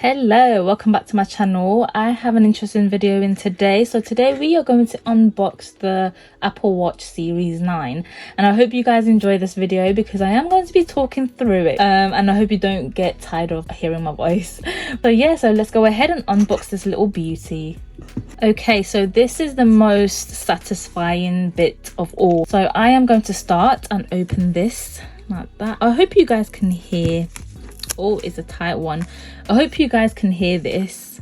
Hello, welcome back to my channel. I have an interesting video in today. So today we are going to unbox the Apple Watch Series 9, and I hope you guys enjoy this video because I am going to be talking through it, and I hope you don't get tired of hearing my voice. So yeah, so let's go ahead and unbox this little beauty. Okay, so this is the most satisfying bit of all. So I am going to start and open this like that. I hope you guys can hear. Oh, it's a tight one. I hope you guys can hear this.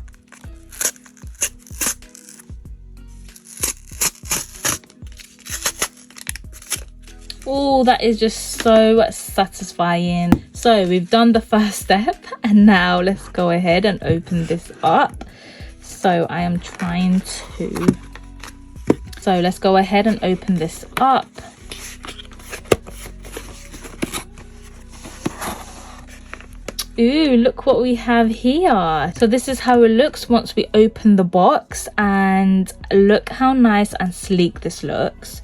Oh, that is just so satisfying. So we've done the first step, and now let's go ahead and open this up. So I am trying to. So let's go ahead and open this up. Ooh, look what we have here. So this is how it looks once we open the box, and look how nice and sleek this looks.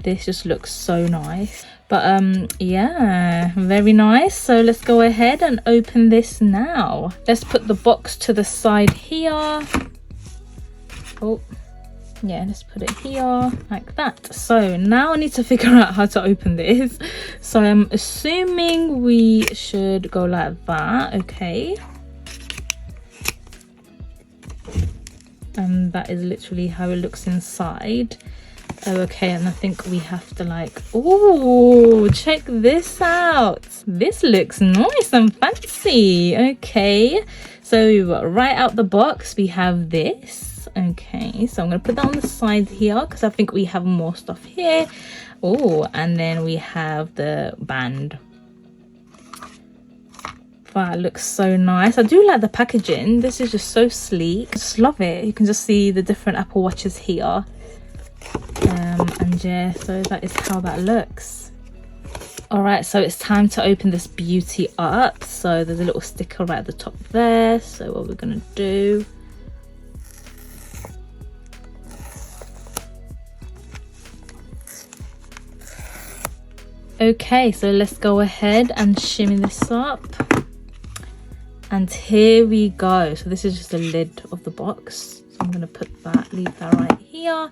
This just looks so nice. But yeah, very nice. So let's go ahead and open this now. Let's put the box to the side here. Oh yeah, let's put it here like that. So now I need to figure out how to open this. So I'm assuming we should go like that. Okay, and that is literally how it looks inside. Okay, and I think we have to like, oh, check this out. This looks nice and fancy. Okay, so right out the box we have this. Okay, so I'm gonna put that on the side here because I think we have more stuff here. Oh, and then we have the band. That looks so nice. I do like the packaging. This is just so sleek. I just love it. You can just see the different Apple Watches here. And yeah, so that is how that looks. All right, so it's time to open this beauty up. So there's a little sticker right at the top there. So what we're gonna do, okay, so let's go ahead and shimmy this up, and here we go. So this is just the lid of the box, so I'm gonna leave that right here.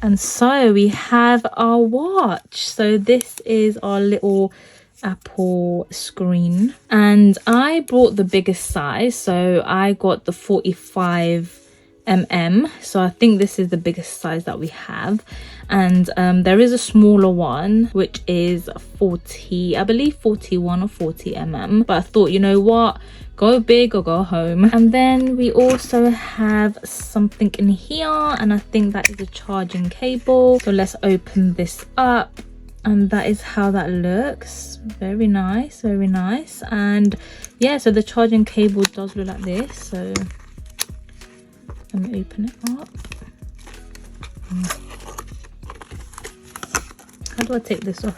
And so we have our watch. So this is our little Apple screen, and I bought the biggest size, so I got the 45mm. So I think this is the biggest size that we have, and there is a smaller one which is 40, I believe 41 or 40mm, but I thought, you know what, go big or go home. And then we also have something in here, and I think that is a charging cable. So let's open this up, and that is how that looks. Very nice, very nice. And yeah, so the charging cable does look like this. So let me open it up. How do I take this off?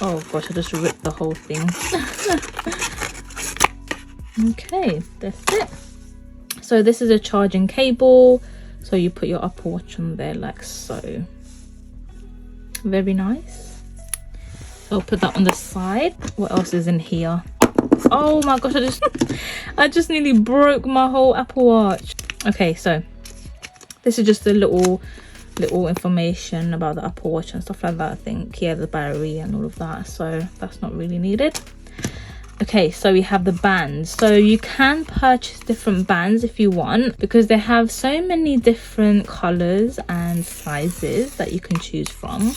Oh gosh, I just ripped the whole thing. Okay, that's it. So this is a charging cable. So you put your Apple Watch on there like so. Very nice. I'll put that on the side. What else is in here? Oh my gosh, I just nearly broke my whole Apple Watch. Okay, so this is just a little information about the Apple Watch and stuff like that. I think, yeah, the battery and all of that, so that's not really needed. Okay, so we have the bands. So you can purchase different bands if you want, because they have so many different colors and sizes that you can choose from.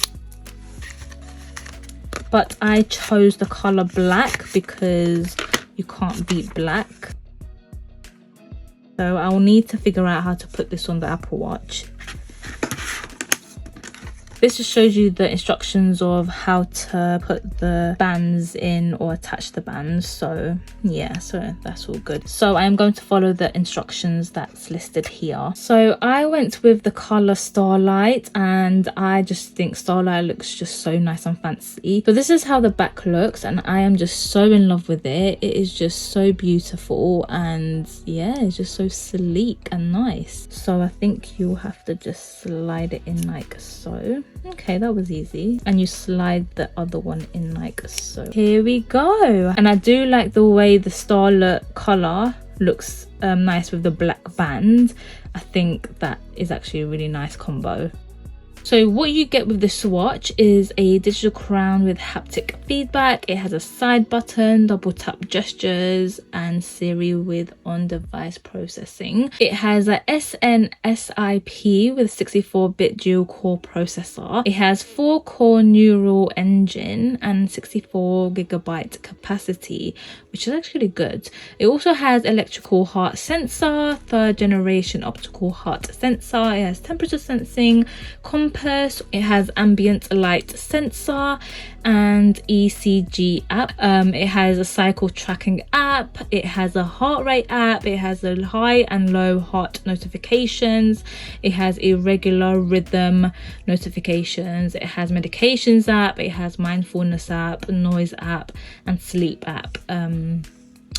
But I chose the color black because you can't beat black. So I'll need to figure out how to put this on the Apple Watch. This just shows you the instructions of how to put the bands in or attach the bands. So yeah, so that's all good. So I am going to follow the instructions that's listed here. So I went with the color Starlight, and I just think Starlight looks just so nice and fancy. So this is how the back looks, and I am just so in love with it. It is just so beautiful, and yeah, it's just so sleek and nice. So I think you'll have to just slide it in like so. Okay, that was easy. And you slide the other one in like so. Here we go. And I do like the way the Starlight color looks nice with the black band. I think that is actually a really nice combo. So what you get with this watch is a digital crown with haptic feedback. It has a side button, double tap gestures, and Siri with on-device processing. It has a SNSIP with 64-bit dual-core processor. It has 4-core neural engine and 64GB capacity, which is actually good. It also has electrical heart sensor, 3rd generation optical heart sensor. It has temperature sensing, compass, it has ambient light sensor and ECG app. It has a cycle tracking app, it has a heart rate app, it has a high and low heart notifications, it has irregular rhythm notifications, it has medications app, it has mindfulness app, noise app and sleep app,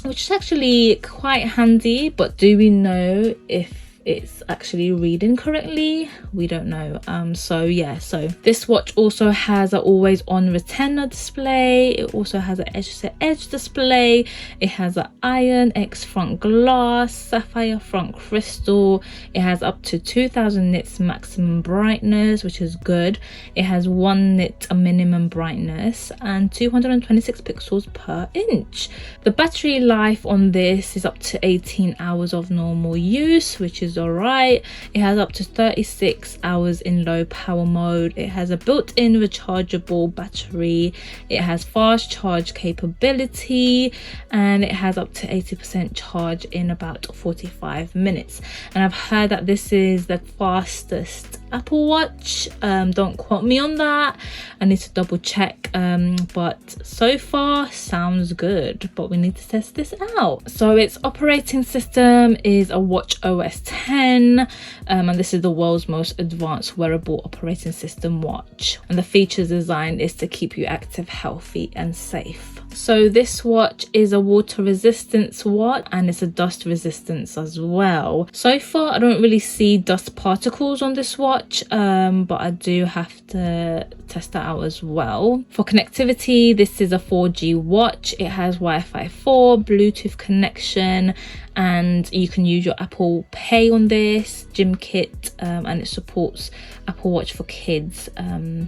which is actually quite handy. But do we know if it's actually reading correctly? We don't know. So yeah, so this watch also has an always on retina display. It also has an edge to edge display. It has an iron X front glass, sapphire front crystal. It has up to 2000 nits maximum brightness, which is good. It has 1 nit minimum brightness and 226 pixels per inch. The battery life on this is up to 18 hours of normal use, which is alright. It has up to 36 hours in low power mode. It has a built-in rechargeable battery. It has fast charge capability and it has up to 80% charge in about 45 minutes. And I've heard that this is the fastest Apple Watch. Don't quote me on that, I need to double check, but so far sounds good, but we need to test this out. So its operating system is a watch OS 10, and this is the world's most advanced wearable operating system watch, and the features design is to keep you active, healthy and safe. So this watch is a water resistance watch and it's a dust resistance as well. So far I don't really see dust particles on this watch, but I do have to test that out as well. For connectivity, this is a 4G watch. It has Wi-Fi 4, Bluetooth connection, and you can use your Apple Pay on this, gym kit, and it supports Apple Watch for kids,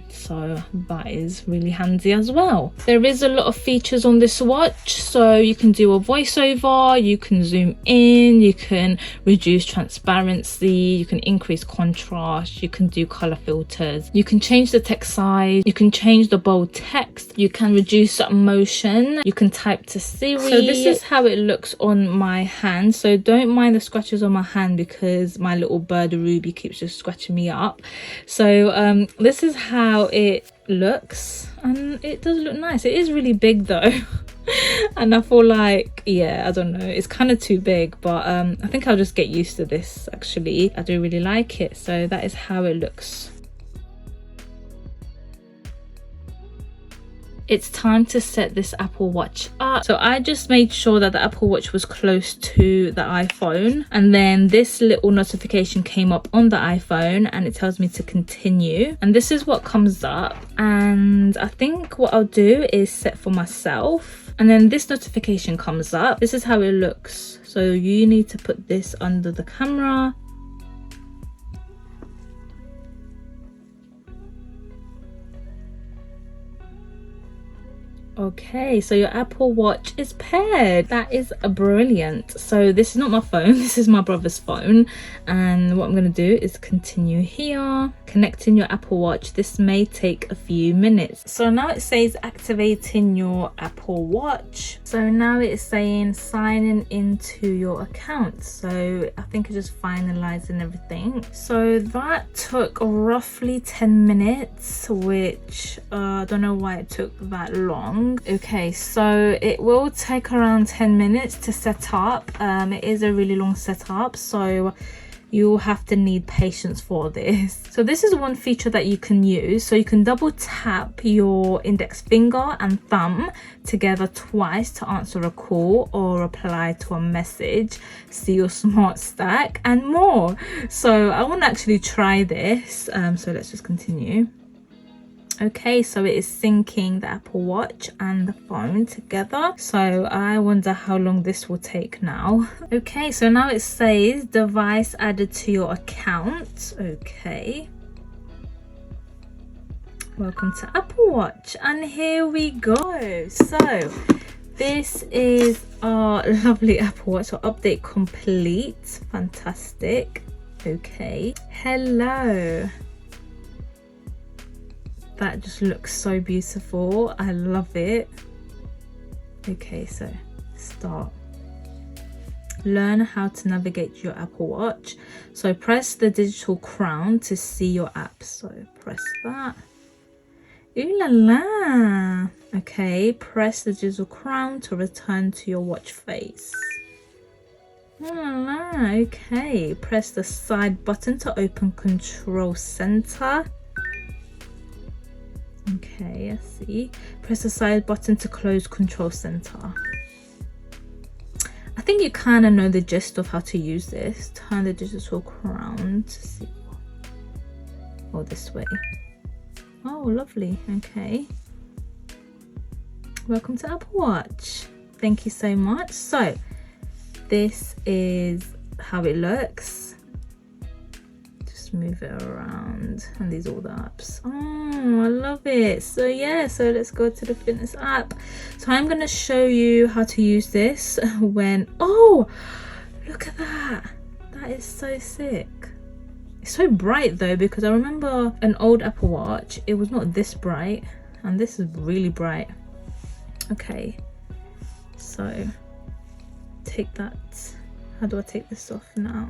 so that is really handy as well. There is a lot of features on this watch, so you can do a voiceover, you can zoom in, you can reduce transparency, you can increase contrast, you can do color filters, you can change the text size, you can change the bold text, you can reduce motion, you can type to Siri. So this is how it looks on my hand, so don't mind the scratches on my hand because my little bird Ruby keeps just scratching me up. So this is how it looks and it does look nice. It is really big though and I feel like, yeah, I don't know, it's kind of too big, but I think I'll just get used to this. Actually, I do really like it. So that is how it looks. It's time to set this Apple Watch up. So I just made sure that the Apple Watch was close to the iPhone, and then this little notification came up on the iPhone and it tells me to continue, and this is what comes up. And I think what I'll do is set for myself, and then this notification comes up. This is how it looks. So you need to put this under the camera. Okay, so your Apple Watch is paired. That is brilliant. So this is not my phone, this is my brother's phone, and what I'm going to do is continue here, connecting your Apple Watch. This may take a few minutes. So now it says activating your Apple Watch. So now it's saying signing into your account. So I think it's just finalizing everything. So that took roughly 10 minutes, which I don't know why it took that long. Okay, so it will take around 10 minutes to set up. It is a really long setup, so you'll have to need patience for this. So this is one feature that you can use. So you can double tap your index finger and thumb together twice to answer a call or reply to a message, see your smart stack and more. So I want to actually try this, so let's just continue. Okay, so it is syncing the Apple Watch and the phone together. So I wonder how long this will take now. Okay, so now it says device added to your account. Okay. Welcome to Apple Watch, and here we go. So this is our lovely Apple Watch. So update complete. Fantastic. Okay. Hello. That just looks so beautiful. I love it. Okay, so start. Learn how to navigate your Apple Watch. So press the digital crown to see your apps. So press that. Ooh la la. Okay, press the digital crown to return to your watch face. Ooh la la. Okay, press the side button to open control center. Okay, I see. Press the side button to close control center. I think you kind of know the gist of how to use this. Turn the digital crown to see. Oh, this way. Oh, lovely. Okay. Welcome to Apple Watch. Thank you so much. So, this is how it looks. Move it around, and these are all the apps. Oh, I love it. So yeah, so let's go to the fitness app. So I'm going to show you how to use this when, oh, look at that. That is so sick. It's so bright though, because I remember an old Apple Watch, it was not this bright, and this is really bright. Okay, so take that. How do I take this off now?